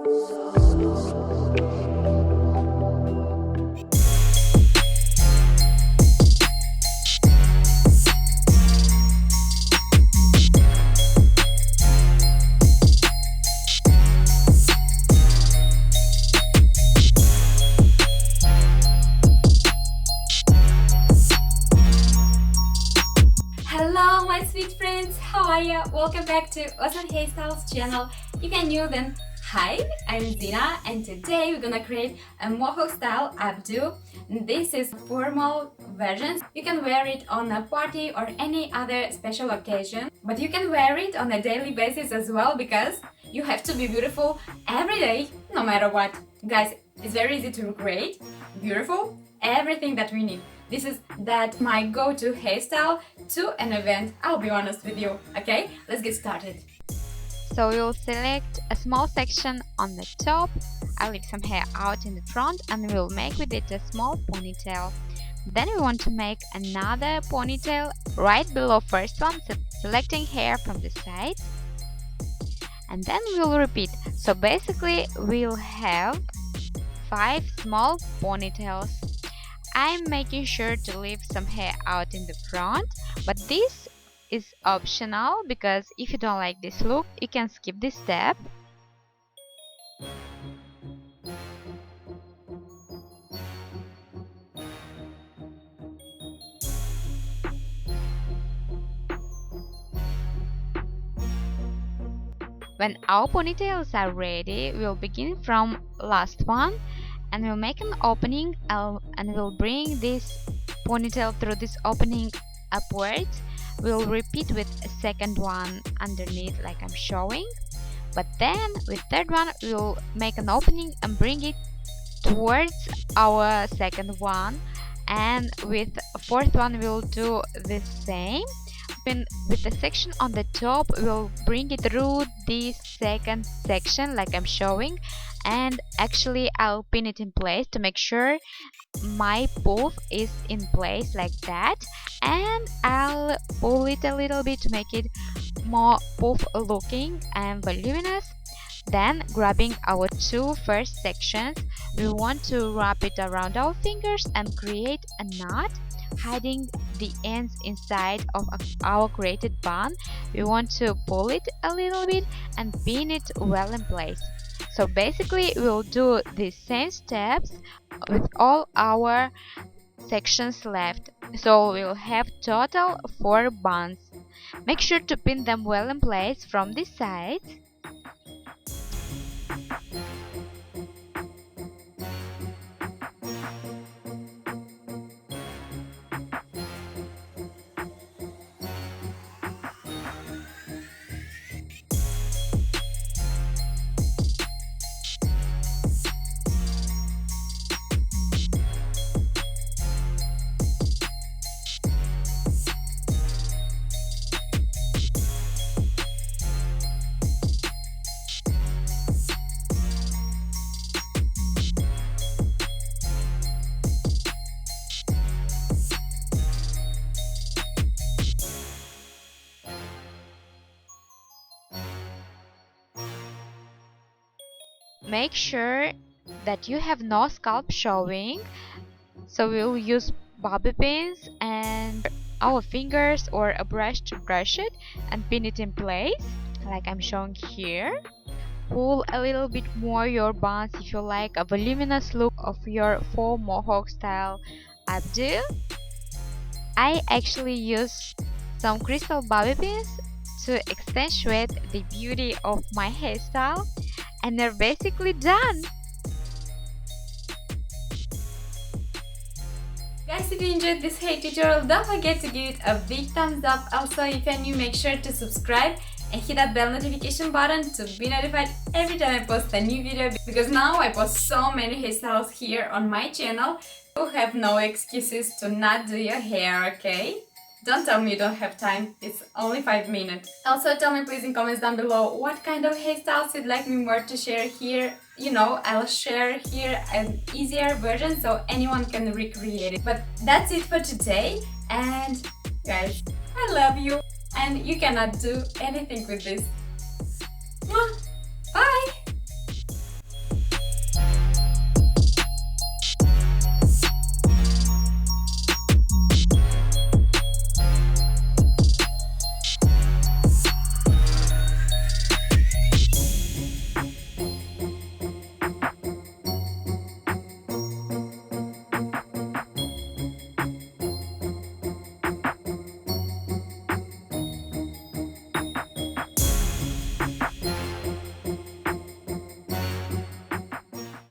Hello my sweet friends, how are you? Welcome back to Awesome Hairstyles channel. If you're new then hi, I'm Zina and today we're gonna create a mohawk style updo. This is formal version. You can wear it on a party or any other special occasion, but you can wear it on a daily basis as well because you have to be beautiful every day, no matter what. Guys, it's very easy to look great, beautiful, everything that we need. This is my go-to hairstyle to an event, I'll be honest with you, okay? Let's get started. So we'll select a small section on the top, I'll leave some hair out in the front and we'll make with it a small ponytail. Then we want to make another ponytail right below first one, so selecting hair from the side. And then we'll repeat, so basically we'll have 5 small ponytails. I'm making sure to leave some hair out in the front, but this is optional because if you don't like this look, you can skip this step. When our ponytails are ready, we'll begin from last one and we'll make an opening and we'll bring this ponytail through this opening upwards. We'll repeat with a second one underneath like I'm showing, but then with third one we'll make an opening and bring it towards our second one, and with fourth one we'll do the same. With the section on the top we'll bring it through this second section like I'm showing, and actually I'll pin it in place to make sure my poof is in place like that, and I'll pull it a little bit to make it more poof looking and voluminous. Then grabbing our two first sections, we want to wrap it around our fingers and create a knot, hiding the ends inside of our created bun. We want to pull it a little bit and pin it well in place. So basically we'll do the same steps with all our sections left. So we'll have total 4 buns. Make sure to pin them well in place from the sides. Make sure that you have no scalp showing, so we'll use bobby pins and our fingers or a brush to brush it and pin it in place like I'm showing here. Pull a little bit more your buns if you like a voluminous look of your faux mohawk style updo. I actually use some crystal bobby pins to accentuate the beauty of my hairstyle, and they're basically done. Guys, if you enjoyed this hair tutorial, don't forget to give it a big thumbs up. Also, if you're new, make sure to subscribe and hit that bell notification button to be notified every time I post a new video, because now I post so many hairstyles here on my channel. You have no excuses to not do your hair, okay? Don't tell me you don't have time, it's only 5 minutes. Also, tell me please in comments down below what kind of hairstyles you'd like me more to share here. You know, I'll share here an easier version so anyone can recreate it. But that's it for today, and guys, I love you and you cannot do anything with this. Mwah!